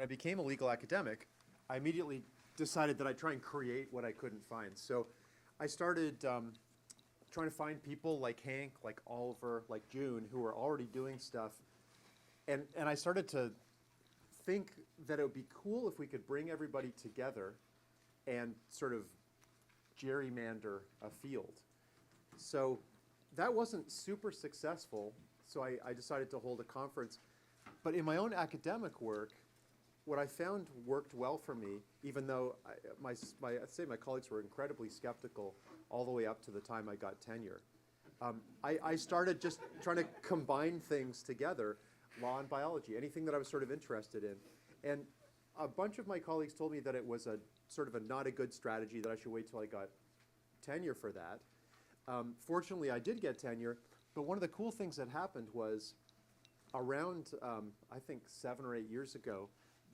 when I became a legal academic, I immediately decided that I'd try and create what I couldn't find. So I started trying to find people like Hank, like Oliver, like June, who were already doing stuff. And I started to think that it would be cool if we could bring everybody together and sort of gerrymander a field. So that wasn't super successful, so I decided to hold a conference. But in my own academic work, what I found worked well for me, even though I'd say my colleagues were incredibly skeptical all the way up to the time I got tenure. I started just trying to combine things together, law and biology, anything that I was sort of interested in. And a bunch of my colleagues told me that it was a sort of not a good strategy, that I should wait till I got tenure for that. Fortunately, I did get tenure, but one of the cool things that happened was around, I think 7 or 8 years ago,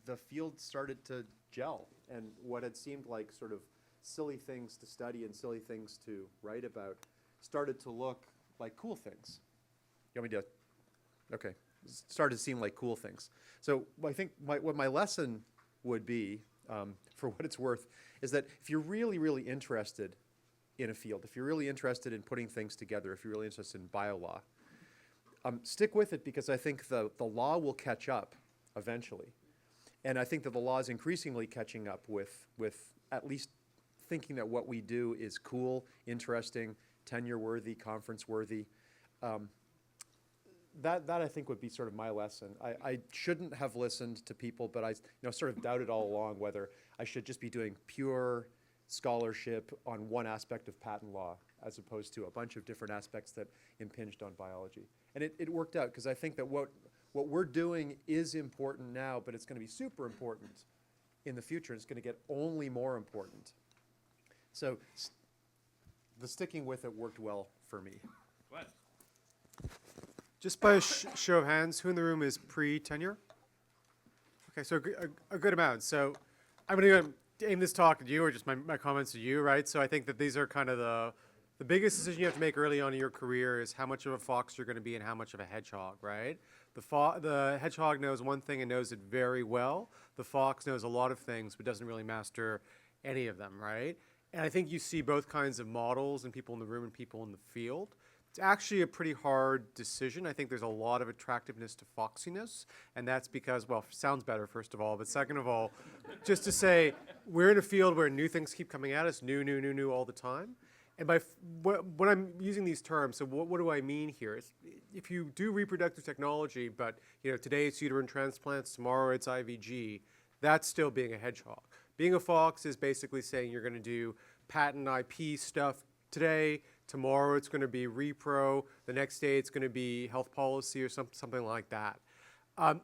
the field started to gel, and what had seemed like sort of silly things to study and silly things to write about started to look like cool things. You want me to? Okay. Started to seem like cool things. So I think what my lesson would be, for what it's worth, is that if you're really, really interested in a field, if you're really interested in putting things together, if you're really interested in bio law, stick with it, because I think the law will catch up eventually. And I think that the law is increasingly catching up with at least thinking that what we do is cool, interesting, tenure-worthy, conference-worthy. That I think would be sort of my lesson. I shouldn't have listened to people, but I sort of doubted all along whether I should just be doing pure scholarship on one aspect of patent law as opposed to a bunch of different aspects that impinged on biology. And it worked out, because I think that what we're doing is important now, but it's going to be super important in the future. It's going to get only more important. So the sticking with it worked well for me. What? Just by a show of hands, who in the room is pre-tenure? Okay, so a good amount. So I'm going to aim this talk at you, or just my comments to you, right? So I think that these are kind of the biggest decision you have to make early on in your career is how much of a fox you're going to be and how much of a hedgehog, right? The hedgehog knows one thing and knows it very well. The fox knows a lot of things but doesn't really master any of them, right? And I think you see both kinds of models in people in the room and people in the field. It's actually a pretty hard decision. I think there's a lot of attractiveness to foxiness, and that's because, well, it sounds better, first of all, but second of all, just to say, we're in a field where new things keep coming at us, new all the time. And by when I'm using these terms, so what do I mean here? It's, if you do reproductive technology, but today it's uterine transplants, tomorrow it's IVG, that's still being a hedgehog. Being a fox is basically saying you're going to do patent IP stuff today, tomorrow it's going to be repro, the next day it's going to be health policy or something like that.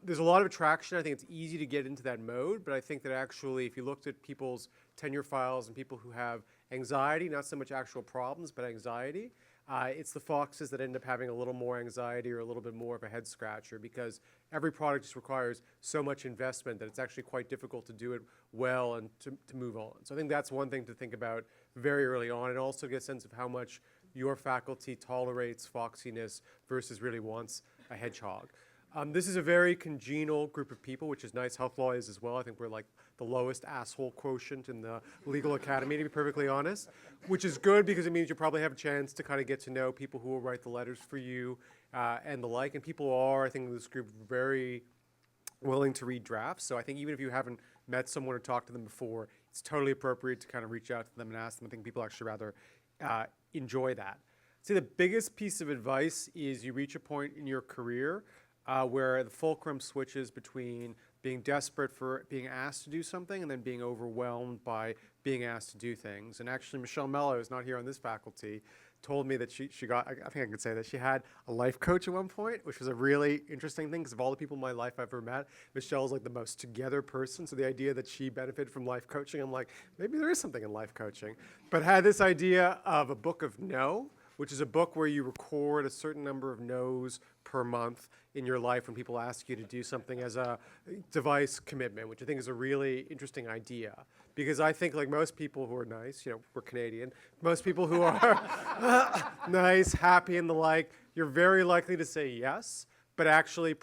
There's a lot of attraction. I think it's easy to get into that mode, but I think that actually if you looked at people's tenure files and people who have anxiety, not so much actual problems, but anxiety, it's the foxes that end up having a little more anxiety or a little bit more of a head scratcher, because every product just requires so much investment that it's actually quite difficult to do it well and to move on. So I think that's one thing to think about very early on, and also get a sense of how much your faculty tolerates foxiness versus really wants a hedgehog. This is a very congenial group of people, which is nice. Health law is as well. I think we're like the lowest asshole quotient in the legal academy, to be perfectly honest, which is good because it means you probably have a chance to kind of get to know people who will write the letters for you and the like. And people are, I think, in this group very willing to read drafts. So I think even if you haven't met someone or talked to them before, it's totally appropriate to kind of reach out to them and ask them. I think people actually rather enjoy that. I'd say the biggest piece of advice is you reach a point in your career where the fulcrum switches between being desperate for being asked to do something and then being overwhelmed by being asked to do things. And actually, Michelle Mello, who's not here on this faculty, told me that she got, I think I could say that, she had a life coach at one point, which was a really interesting thing, because of all the people in my life I've ever met, Michelle's like the most together person. So the idea that she benefited from life coaching, I'm like, maybe there is something in life coaching. But had this idea of a book of no, which is a book where you record a certain number of no's per month in your life when people ask you to do something as a device commitment, which I think is a really interesting idea. Because I think, like most people who are nice, we're Canadian, most people who are nice, happy, and the like, you're very likely to say yes. but actually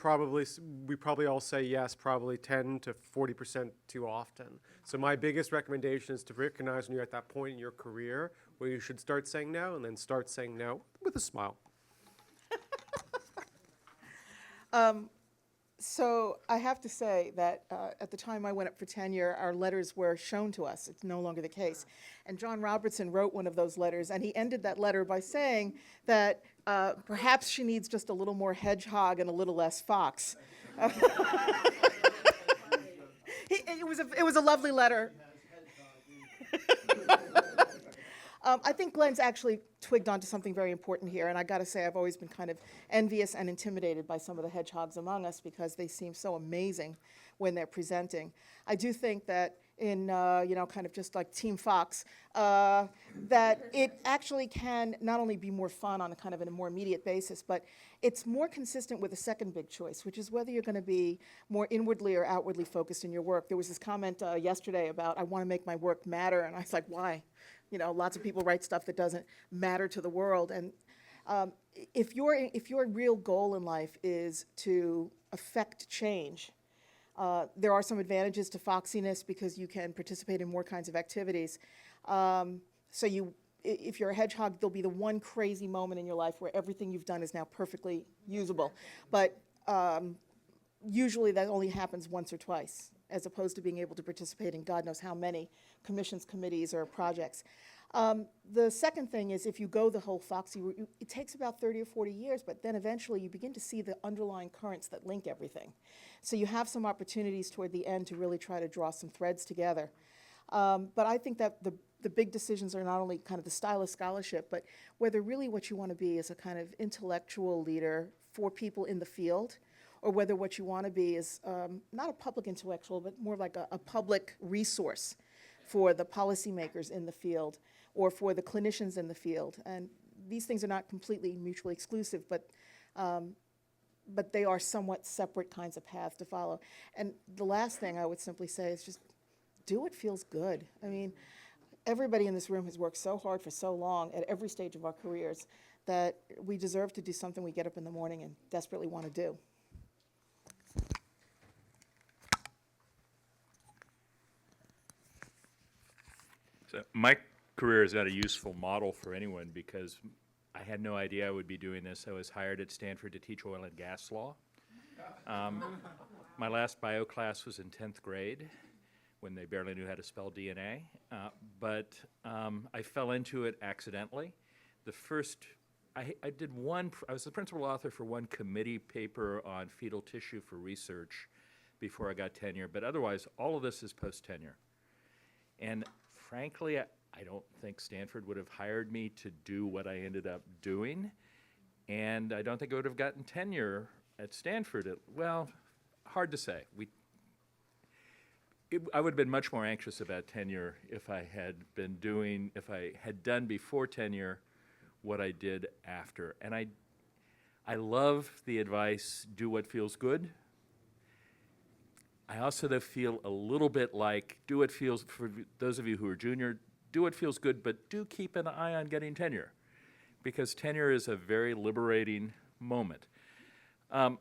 we probably all say yes, probably 10 to 40% too often. So my biggest recommendation is to recognize when you're at that point in your career where you should start saying no, and then start saying no with a smile. So I have to say that at the time I went up for tenure, our letters were shown to us. It's no longer the case. And John Robertson wrote one of those letters, and he ended that letter by saying that perhaps she needs just a little more hedgehog and a little less fox. It was a lovely letter. I think Glenn's actually twigged onto something very important here, and I got to say I've always been kind of envious and intimidated by some of the hedgehogs among us because they seem so amazing when they're presenting. I do think that in, kind of just like Team Fox, that it actually can not only be more fun on a kind of a more immediate basis, but it's more consistent with the second big choice, which is whether you're going to be more inwardly or outwardly focused in your work. There was this comment yesterday about, I want to make my work matter, and I was like, why? Lots of people write stuff that doesn't matter to the world. And if your real goal in life is to affect change, there are some advantages to foxiness because you can participate in more kinds of activities. If you're a hedgehog, there'll be the one crazy moment in your life where everything you've done is now perfectly usable. But usually that only happens once or twice, as opposed to being able to participate in God knows how many commissions, committees, or projects. The second thing is if you go the whole Foxy route, it takes about 30 or 40 years, but then eventually you begin to see the underlying currents that link everything. So you have some opportunities toward the end to really try to draw some threads together. But I think that the big decisions are not only kind of the style of scholarship, but whether really what you want to be is a kind of intellectual leader for people in the field, or whether what you want to be is not a public intellectual, but more like a public resource for the policymakers in the field or for the clinicians in the field. And these things are not completely mutually exclusive, but they are somewhat separate kinds of paths to follow. And the last thing I would simply say is just do what feels good. I mean, everybody in this room has worked so hard for so long at every stage of our careers that we deserve to do something we get up in the morning and desperately want to do. So my career is not a useful model for anyone because I had no idea I would be doing this. I was hired at Stanford to teach oil and gas law. My last bio class was in 10th grade when they barely knew how to spell DNA. But I fell into it accidentally. I was the principal author for one committee paper on fetal tissue for research before I got tenure, but otherwise all of this is post-tenure. And frankly, I don't think Stanford would have hired me to do what I ended up doing, and I don't think I would have gotten tenure at Stanford. Well, hard to say. I would have been much more anxious about tenure if I had done before tenure what I did after. And I love the advice, do what feels good. I also though feel a little bit like do what feels, for those of you who are junior, do what feels good, but do keep an eye on getting tenure, because tenure is a very liberating moment. I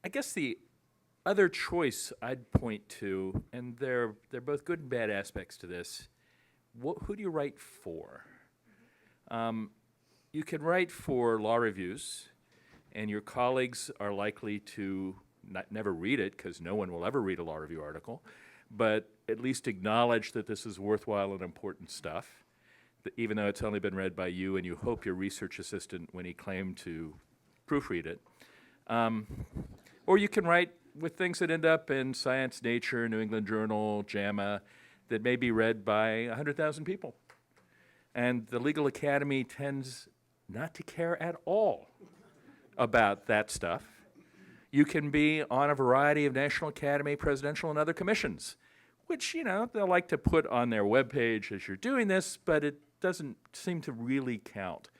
guess the other choice I'd point to, and they're both good and bad aspects to this, who do you write for? You can write for law reviews, and your colleagues are likely to never read it, because no one will ever read a law review article, but at least acknowledge that this is worthwhile and important stuff, even though it's only been read by you and you hope your research assistant when he claimed to proofread it. Or you can write with things that end up in Science, Nature, New England Journal, JAMA, that may be read by 100,000 people. And the Legal Academy tends not to care at all about that stuff. You can be on a variety of National Academy, presidential, and other commissions, which, they'll like to put on their webpage as you're doing this, but it doesn't seem to really count.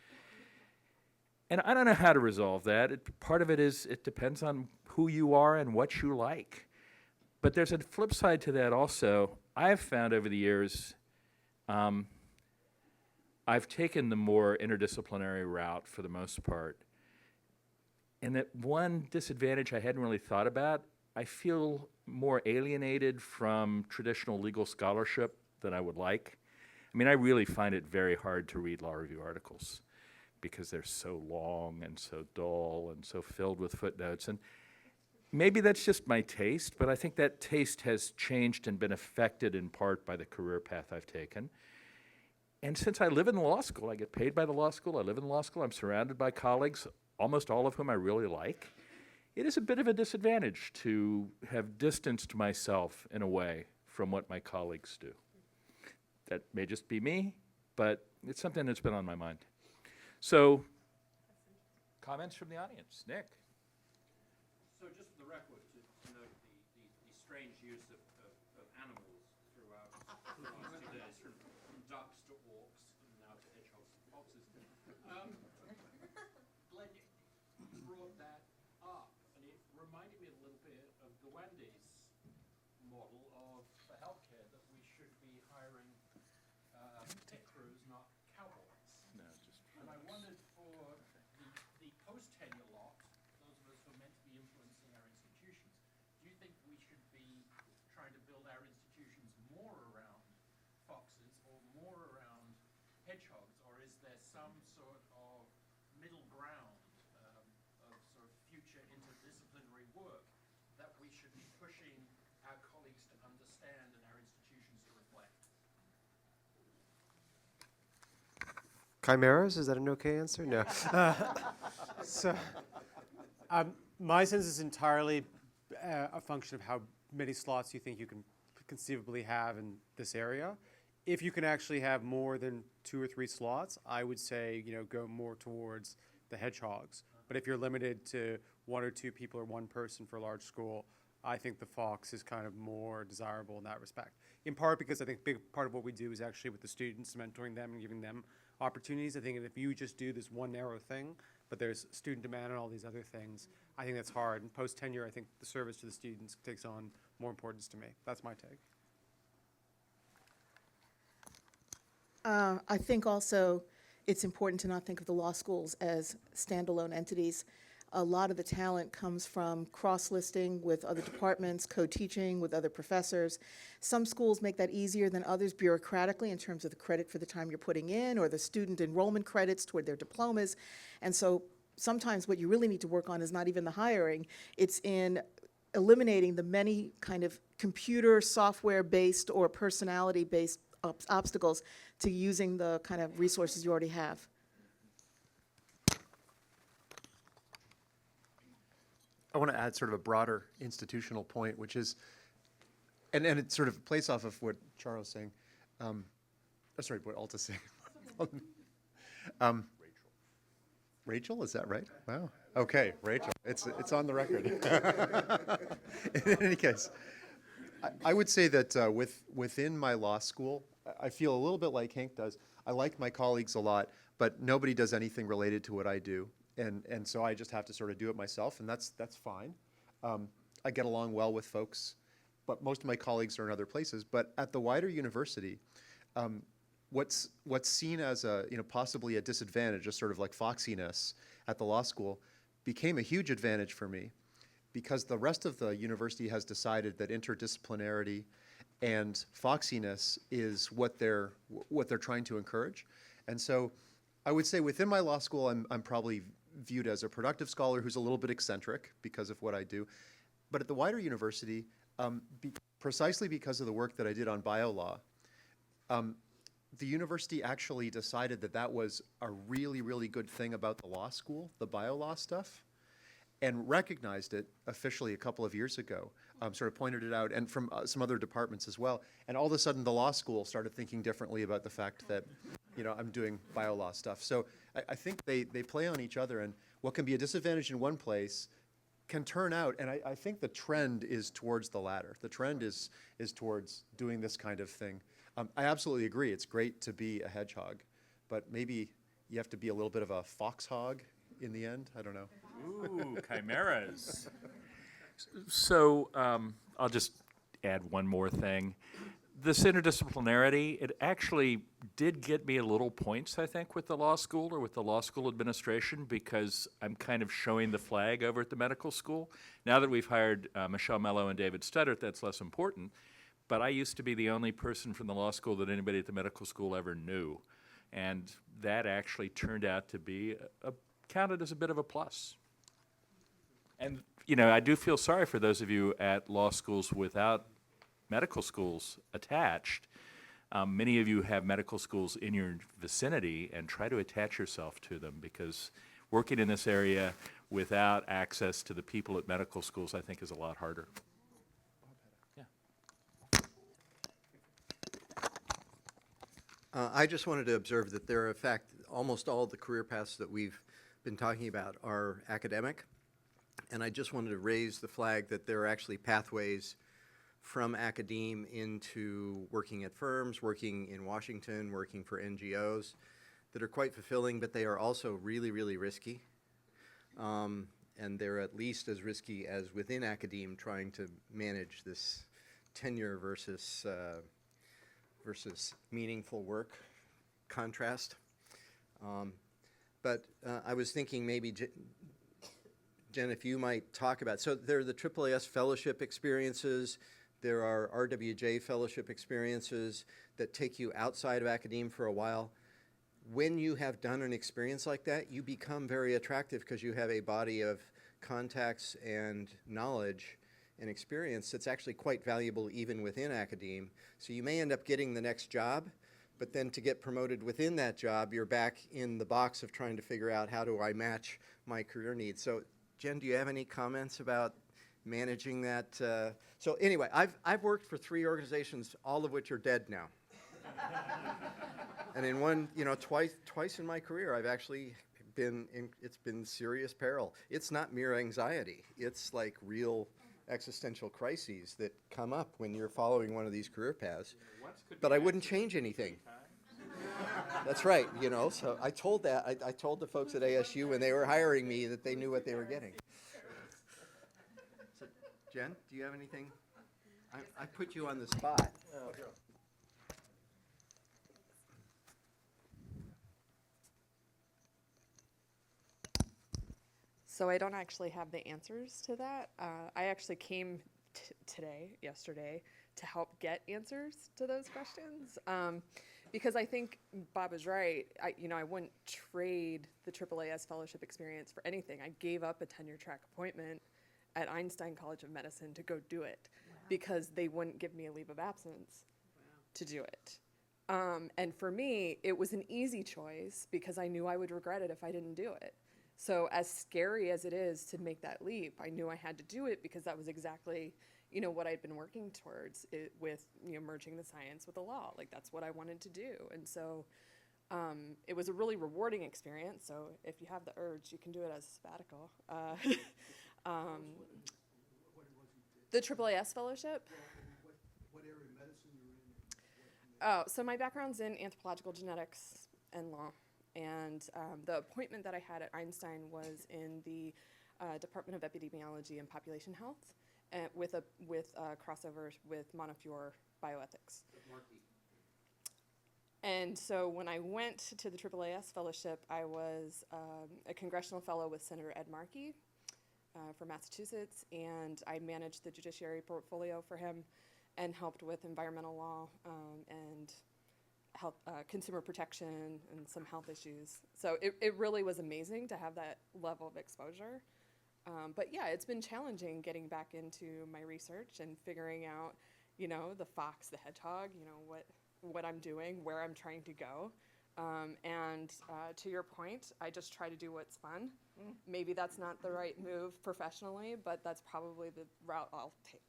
And I don't know how to resolve that. Part of it is it depends on who you are and what you like. But there's a flip side to that also. I've found over the years, I've taken the more interdisciplinary route for the most part. And that one disadvantage I hadn't really thought about, I feel more alienated from traditional legal scholarship than I would like. I mean, I really find it very hard to read law review articles because they're so long and so dull and so filled with footnotes. And maybe that's just my taste, but I think that taste has changed and been affected in part by the career path I've taken. And since I live in the law school, I get paid by the law school, I live in the law school, I'm surrounded by colleagues, almost all of whom I really like. It is a bit of a disadvantage to have distanced myself in a way from what my colleagues do. That may just be me, but it's something that's been on my mind. So, comments from the audience. Nick? So just for the record, to note the strange use of animals throughout the last 2 days, from ducks to orcs, and now to hedgehogs and foxes. Glenn, you brought that up, and it reminded me a little bit of the Wendy's model of for healthcare, that we should be hiring pit crews, not cowboys. No, just And I wondered for the post-tenure lot, those of us who are meant to be influencing our institutions, do you think we should be trying to build our institutions more around foxes or more around hedgehogs, or is there some sort of middle ground of sort of future interdisciplinary work that we should be pushing our colleagues to understand and our institutions to reflect? Chimeras, is that an okay answer? No. So, my sense is entirely a function of how many slots you think you can conceivably have in this area. If you can actually have more than 2 or 3 slots, I would say, go more towards the hedgehogs. But if you're limited to 1 or 2 people or 1 person for a large school, I think the fox is kind of more desirable in that respect. In part because I think a big part of what we do is actually with the students, mentoring them and giving them opportunities. I think if you just do this one narrow thing, but there's student demand and all these other things, I think that's hard. And post-tenure, I think the service to the students takes on more importance to me. That's my take. I think also it's important to not think of the law schools as standalone entities. A lot of the talent comes from cross-listing with other departments, co-teaching with other professors. Some schools make that easier than others bureaucratically in terms of the credit for the time you're putting in or the student enrollment credits toward their diplomas. And so sometimes what you really need to work on is not even the hiring. It's in eliminating the many kind of computer software-based or personality-based obstacles to using the kind of resources you already have. I want to add sort of a broader institutional point, which is, and it sort of plays off of what Charles was saying. Sorry, what Alta's saying. Rachel, is that right? Wow. Okay, Rachel, it's on the record. In any case, I would say that within my law school, I feel a little bit like Hank does. I like my colleagues a lot, but nobody does anything related to what I do. And so I just have to sort of do it myself, and that's fine. I get along well with folks, but most of my colleagues are in other places. But at the wider university, what's seen as possibly a disadvantage, just sort of like foxiness at the law school, became a huge advantage for me, because the rest of the university has decided that interdisciplinarity and foxiness is what they're trying to encourage. And so I would say within my law school, I'm probably viewed as a productive scholar who's a little bit eccentric because of what I do. But at the wider university, precisely because of the work that I did on bio law, the university actually decided that that was a really, really good thing about the law school, the bio law stuff, and recognized it officially a couple of years ago, sort of pointed it out, and from some other departments as well. And all of a sudden, the law school started thinking differently about the fact that, I'm doing bio law stuff. So I think they play on each other, and what can be a disadvantage in one place can turn out, and I think the trend is towards the latter. The trend is towards doing this kind of thing. I absolutely agree. It's great to be a hedgehog, but maybe you have to be a little bit of a foxhog in the end. I don't know. Ooh, chimeras. So I'll just add one more thing. this interdisciplinarity, it actually did get me a little points, I think, with the law school or with the law school administration, because I'm kind of showing the flag over at the medical school. Now that we've hired Michelle Mello and David Studdert, that's less important. But I used to be the only person from the law school that anybody at the medical school ever knew. And that actually turned out to be counted as a bit of a plus. And, you know, I do feel sorry for those of you at law schools without medical schools attached. Many of you have medical schools in your vicinity, and try to attach yourself to them, because working in this area without access to the people at medical schools, I think, is a lot harder. Yeah. I just wanted to observe that there are, in fact, almost all the career paths that we've been talking about are academic. And I just wanted to raise the flag that there are actually pathways from academe into working at firms, working in Washington, working for NGOs that are quite fulfilling, but they are also really, really risky. And they're at least as risky as within academe trying to manage this tenure versus meaningful work contrast. But I was thinking maybe, Jen, if you might talk about, so there are the AAAS fellowship experiences, there are RWJ fellowship experiences that take you outside of academe for a while. When you have done an experience like that, you become very attractive because you have a body of contacts and knowledge and experience that's actually quite valuable even within academe. So you may end up getting the next job, but then to get promoted within that job, you're back in the box of trying to figure out how do I match my career needs. So Jen, do you have any comments about managing that? So anyway, I've worked for 3 organizations, all of which are dead now. And in one, you know, twice in my career, I've actually it's been serious peril. It's not mere anxiety. It's like real existential crises that come up when you're following one of these career paths. But I wouldn't change anything. That's right, you know, so I told I told the folks at ASU when they were hiring me that they knew what they were getting. So, Jen, do you have anything? I put you on the spot. So I don't actually have the answers to that. I actually came yesterday, to help get answers to those questions. Because I think Bob is right. I wouldn't trade the AAAS fellowship experience for anything. I gave up a tenure track appointment at Einstein College of Medicine to go do it because they wouldn't give me a leave of absence to do it. And for me, it was an easy choice because I knew I would regret it if I didn't do it. So as scary as it is to make that leap, I knew I had to do it because that was exactly what I'd been working towards with merging the science with the law. Like, that's what I wanted to do. And so it was a really rewarding experience. So if you have the urge, you can do it as a sabbatical. The AAAS fellowship. What area of medicine you're in? Oh, so my background's in anthropological genetics and law. And the appointment that I had at Einstein was in the Department of Epidemiology and Population Health, with crossovers with Montefiore bioethics. And so when I went to the AAAS fellowship, I was a congressional fellow with Senator Ed Markey from Massachusetts, and I managed the judiciary portfolio for him and helped with environmental law and health, consumer protection and some health issues. So it really was amazing to have that level of exposure. But yeah, it's been challenging getting back into my research and figuring out, the fox, the hedgehog, what I'm doing, where I'm trying to go. And to your point, I just try to do what's fun. Maybe that's not the right move professionally, but that's probably the route I'll take.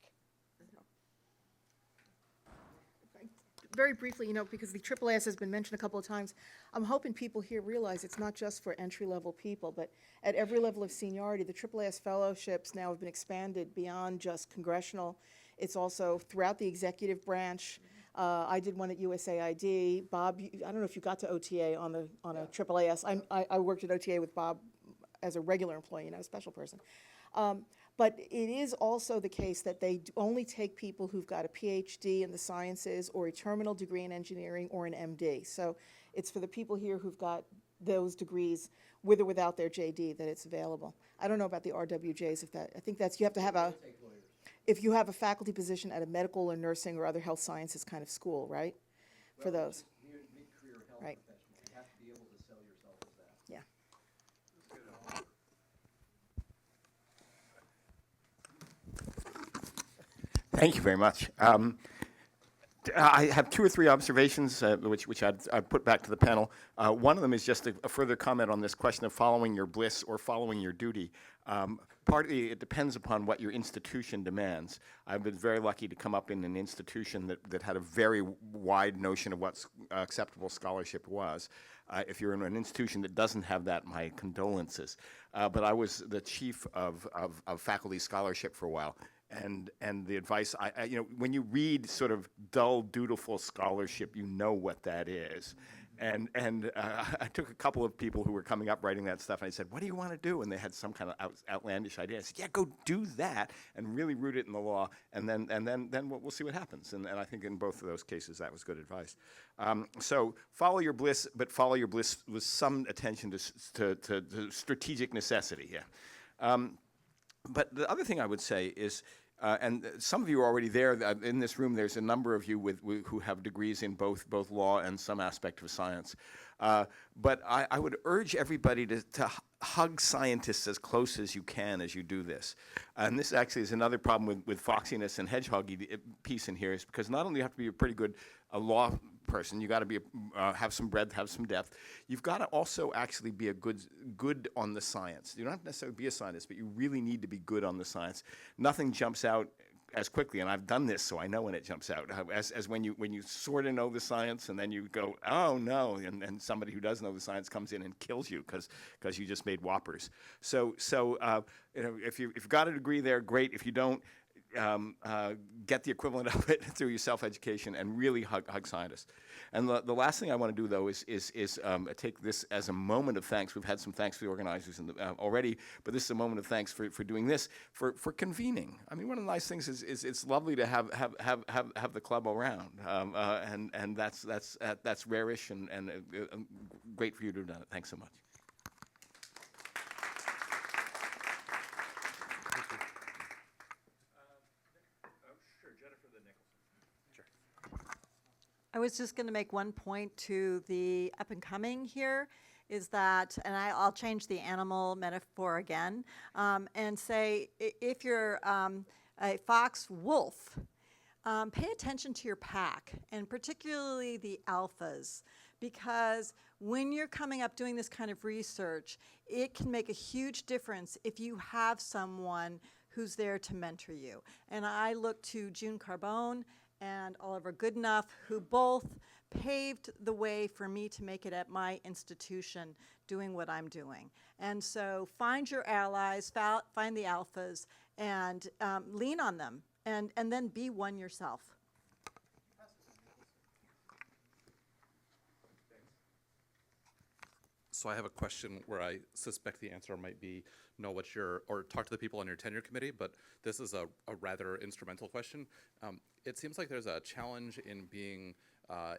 Very briefly, because the AAAS has been mentioned a couple of times, I'm hoping people here realize it's not just for entry-level people, but at every level of seniority. The AAAS fellowships now have been expanded beyond just congressional. It's also throughout the executive branch. I did one at USAID. Bob, I don't know if you got to OTA on a AAAS. I worked at OTA with Bob as a regular employee, not a special person. But it is also the case that they only take people who've got a PhD in the sciences or a terminal degree in engineering or an MD. So it's for the people here who've got those degrees with or without their JD that it's available. I don't know about the RWJs, I think that's, you have to have if you have a faculty position at a medical or nursing or other health sciences kind of school, right? For those. Mid-career health Right. professional. You have to be able to sell yourself as that. Yeah. Thank you very much. I have 2 or 3 observations which I'd put back to the panel. One of them is just a further comment on this question of following your bliss or following your duty. Partly it depends upon what your institution demands. I've been very lucky to come up in an institution that had a very wide notion of what acceptable scholarship was. If you're in an institution that doesn't have that, my condolences. But I was the chief of faculty scholarship for a while. And the advice, you know, when you read sort of dull, dutiful scholarship, you know what that is. And I took a couple of people who were coming up writing that stuff, and I said, what do you want to do? And they had some kind of outlandish idea. I said, yeah, go do that, and really root it in the law, and then we'll see what happens. And I think in both of those cases, that was good advice. So follow your bliss, but follow your bliss with some attention to strategic necessity, yeah. But the other thing I would say is, and some of you are already there in this room. There's a number of you who have degrees in both law and some aspect of science. But I would urge everybody to hug scientists as close as you can as you do this. And this actually is another problem with foxiness and hedgehoggy piece in here, is because not only do you have to be a pretty good law person, you got to be have some breadth, have some depth. You've got to also actually be a good on the science. You don't have to necessarily be a scientist, but you really need to be good on the science. Nothing jumps out as quickly, and I've done this, so I know when it jumps out, as when you sort of know the science, and then you go, oh no, and somebody who does know the science comes in and kills you because you just made whoppers. So you know, if you've got a degree there, great. If you don't, get the equivalent of it through your self-education and really hug scientists. And the last thing I want to do, though, is take this as a moment of thanks. We've had some thanks for the organizers already, but this is a moment of thanks for doing this, for convening. I mean, one of the nice things is it's lovely to have the club around, and that's rarish and great for you to have done it. Thanks so much. I was just going to make one point to the up and coming here, is that, and I'll change the animal metaphor again, and say if you're a fox wolf, pay attention to your pack, and particularly the alphas, because when you're coming up doing this kind of research, it can make a huge difference if you have someone who's there to mentor you. And I look to June Carbone and Oliver Goodenough, who both paved the way for me to make it at my institution doing what I'm doing. And so find your allies, find the alphas, and lean on them, and then be one yourself. So I have a question where I suspect the answer might be know what your, or talk to the people on your tenure committee, but this is a rather instrumental question. It seems like there's a challenge in being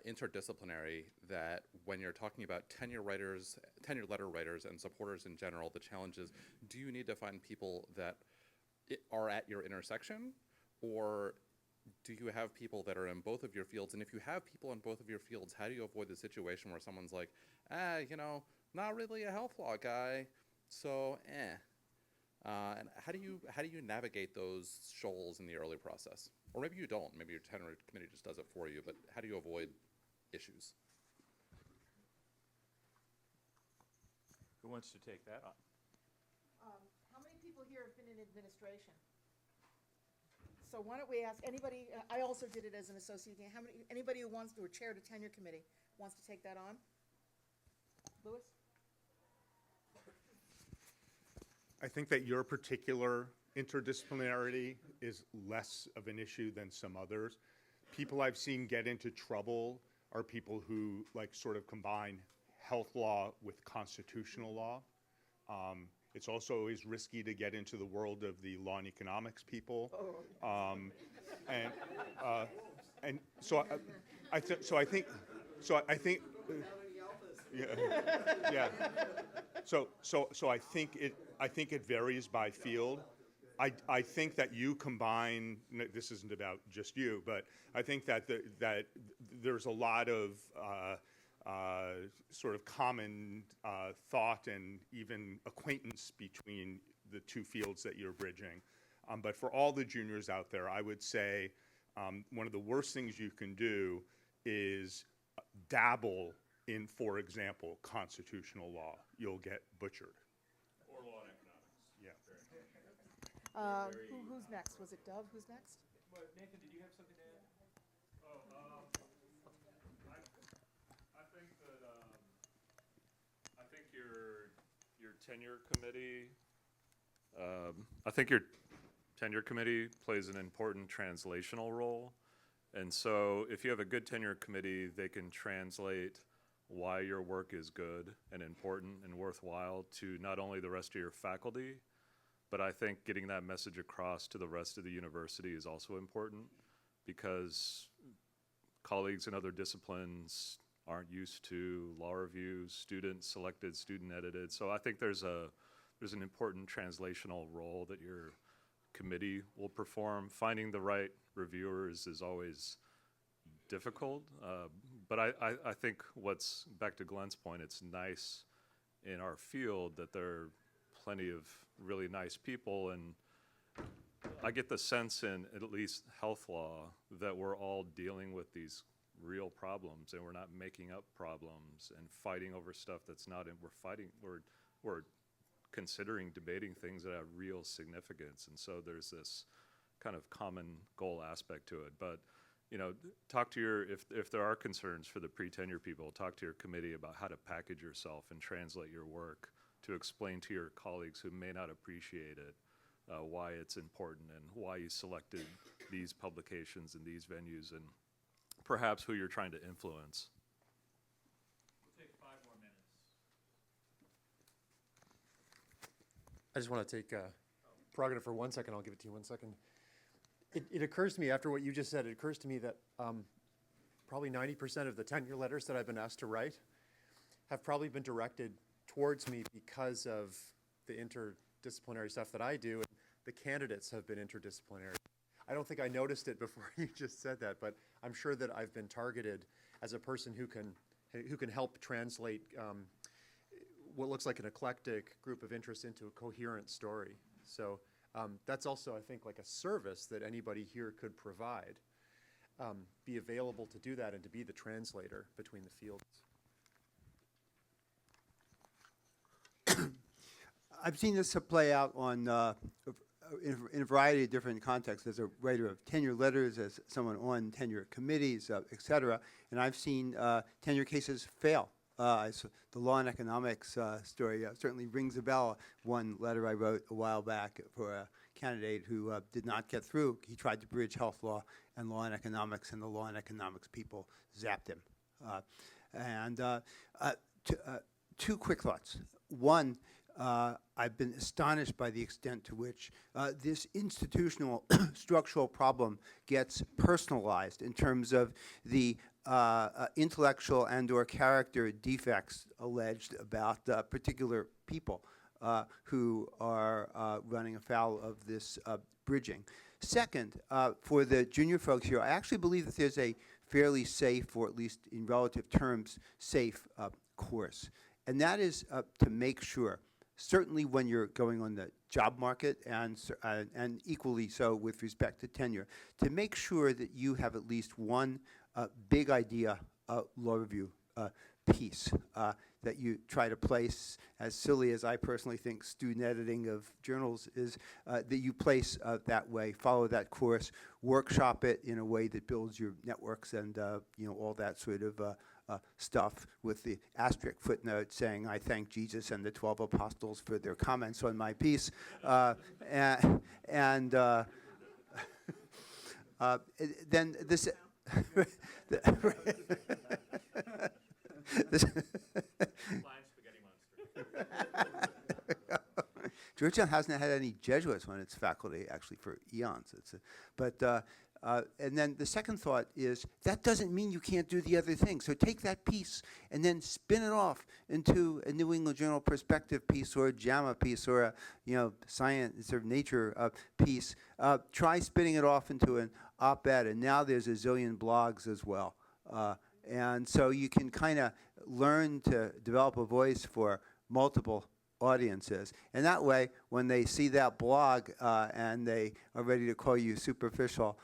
interdisciplinary, that when you're talking about tenure letter writers and supporters in general, the challenge is, do you need to find people that are at your intersection, or do you have people that are in both of your fields? And if you have people in both of your fields, how do you avoid the situation where someone's like, you know, not really a health law guy, so and how do you navigate those shoals in the early process? Or maybe you don't. Maybe your tenure committee just does it for you. But how do you avoid issues? Who wants to take that on? How many people here have been in administration? So why don't we ask anybody, I also did it as an associate dean, anybody who wants to, or chaired a tenure committee, wants to take that on? Louis? I think that your particular interdisciplinarity is less of an issue than some others. People I've seen get into trouble are people who like sort of combine health law with constitutional law. It's also always risky to get into the world of the law and economics people. And so I think yeah, yeah. So I think it varies by field. I think that you combine. This isn't about just you, but I think that that there's a lot of sort of common thought and even acquaintance between the two fields that you're bridging. But for all the juniors out there, I would say one of the worst things you can do is dabble in, for example, constitutional law. You'll get butchered. Or law and economics. Yeah. Who's next? Was it Dove? Who's next? Well, Nathan, did you have something to add? I think your tenure committee. I think your tenure committee plays an important translational role, and so if you have a good tenure committee, they can translate why your work is good and important and worthwhile to not only the rest of your faculty, but I think getting that message across to the rest of the university is also important, because colleagues in other disciplines aren't used to law reviews, student selected, student edited. So I think there's an important translational role that your committee will perform. Finding the right reviewers is always difficult, but I think what's, back to Glenn's point, it's nice in our field that there are plenty of really nice people, and I get the sense in at least health law that we're all dealing with these real problems, and we're not making up problems and fighting over stuff that's not in, we're considering debating things that have real significance, and so there's this kind of common goal aspect to it. But you know, talk to your, if there are concerns for the pre-tenure people, talk to your committee about how to package yourself and translate your work to explain to your colleagues who may not appreciate it why it's important and why you selected these publications and these venues and perhaps who you're trying to influence. We'll take 5 more minutes. I just want to take prerogative for 1 second. I'll give it to you 1 second. It occurs to me, after what you just said, it occurs to me that probably 90% of the tenure letters that I've been asked to write have probably been directed towards me because of the interdisciplinary stuff that I do, and the candidates have been interdisciplinary. I don't think I noticed it before you just said that, but I'm sure that I've been targeted as a person who can help translate what looks like an eclectic group of interests into a coherent story. So that's also, I think, like a service that anybody here could provide, be available to do that and to be the translator between the fields. I've seen this play out on in a variety of different contexts, as a writer of tenure letters, as someone on tenure committees, et cetera, and I've seen tenure cases fail. The law and economics story certainly rings a bell. One letter I wrote a while back for a candidate who did not get through. He tried to bridge health law and law and economics, and the law and economics people zapped him. Two quick thoughts. One, I've been astonished by the extent to which this institutional structural problem gets personalized in terms of the intellectual and or character defects alleged about particular people who are running afoul of this bridging. Second, for the junior folks here, I actually believe that there's a fairly safe, or at least in relative terms, safe course. And that is to make sure, certainly when you're going on the job market, and equally so with respect to tenure, to make sure that you have at least one big idea law review piece that you try to place, as silly as I personally think student editing of journals is, that you place that way, follow that course, workshop it in a way that builds your networks and all that sort of stuff, with the asterisk footnote saying, I thank Jesus and the 12 apostles for their comments on my piece. Then this... Flying spaghetti monster. Georgetown hasn't had any Jesuits on its faculty, actually, for eons. And then the second thought is that doesn't mean you can't do the other thing. So take that piece and then spin it off into a New England Journal Perspective piece or a JAMA piece or a science or nature piece. Try spinning it off into an op-ed, and now there's a zillion blogs as well. And so you can kind of learn to develop a voice for multiple audiences. And that way, when they see that blog and they are ready to call you superficial,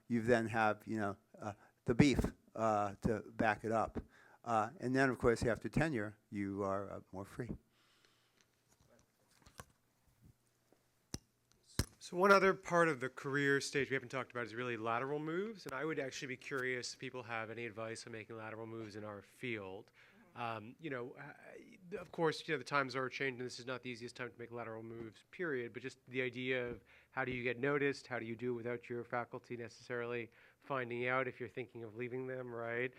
you then have, the beef to back it up. And then, of course, after tenure, you are more free. So one other part of the career stage we haven't talked about is really lateral moves, and I would actually be curious if people have any advice on making lateral moves in our field. Of course, the times are changing. This is not the easiest time to make lateral moves, period, but just the idea of how do you get noticed? How do you do it without your faculty necessarily finding out if you're thinking of leaving them, right?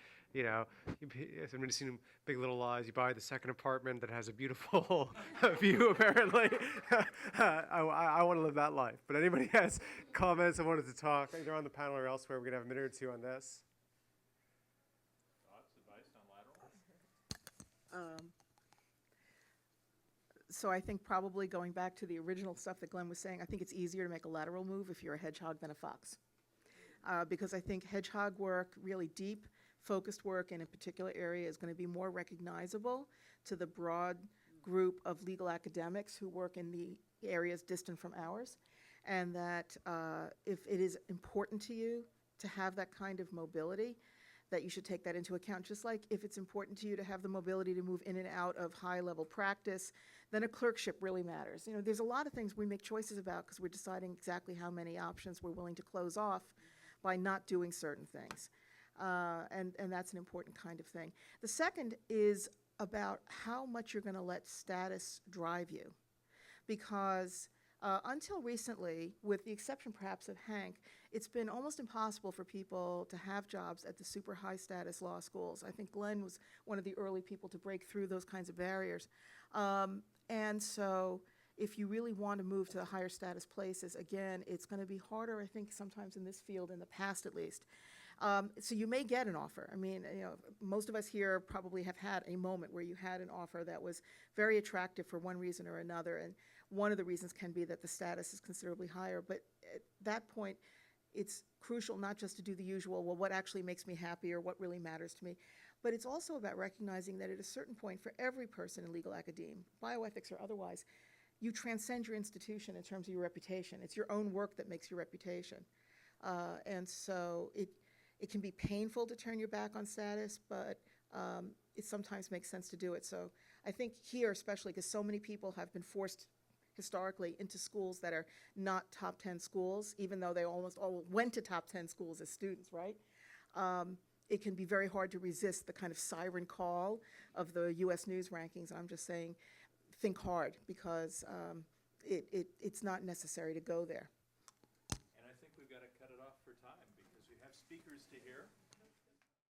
Somebody's seen Big Little Lies. You buy the second apartment that has a beautiful view, apparently. I want to live that life. But anybody has comments and wanted to talk, either on the panel or elsewhere, we're going to have a minute or two on this. Thoughts, advice on lateral? So I think probably going back to the original stuff that Glenn was saying, I think it's easier to make a lateral move if you're a hedgehog than a fox. Because I think hedgehog work, really deep, focused work in a particular area is going to be more recognizable to the broad group of legal academics who work in the areas distant from ours. And that if it is important to you to have that kind of mobility, that you should take that into account. Just like if it's important to you to have the mobility to move in and out of high-level practice, then a clerkship really matters. There's a lot of things we make choices about because we're deciding exactly how many options we're willing to close off by not doing certain things. And that's an important kind of thing. The second is about how much you're going to let status drive you. Because until recently, with the exception perhaps of Hank, it's been almost impossible for people to have jobs at the super high status law schools. I think Glenn was one of the early people to break through those kinds of barriers. And so if you really want to move to the higher status places, again, it's going to be harder, I think, sometimes in this field, in the past at least. So you may get an offer. I mean, most of us here probably have had a moment where you had an offer that was very attractive for one reason or another, and one of the reasons can be that the status is considerably higher. But at that point, it's crucial not just to do the usual, well, what actually makes me happy or what really matters to me, but it's also about recognizing that at a certain point, for every person in legal academia, bioethics or otherwise, you transcend your institution in terms of your reputation. It's your own work that makes your reputation. And so it can be painful to turn your back on status, but it sometimes makes sense to do it. So I think here, especially because so many people have been forced historically into schools that are not top 10 schools, even though they almost all went to top 10 schools as students, right? It can be very hard to resist the kind of siren call of the US News rankings. I'm just saying, think hard, because it's not necessary to go there. And I think we've got to cut it off for time because we have speakers to hear.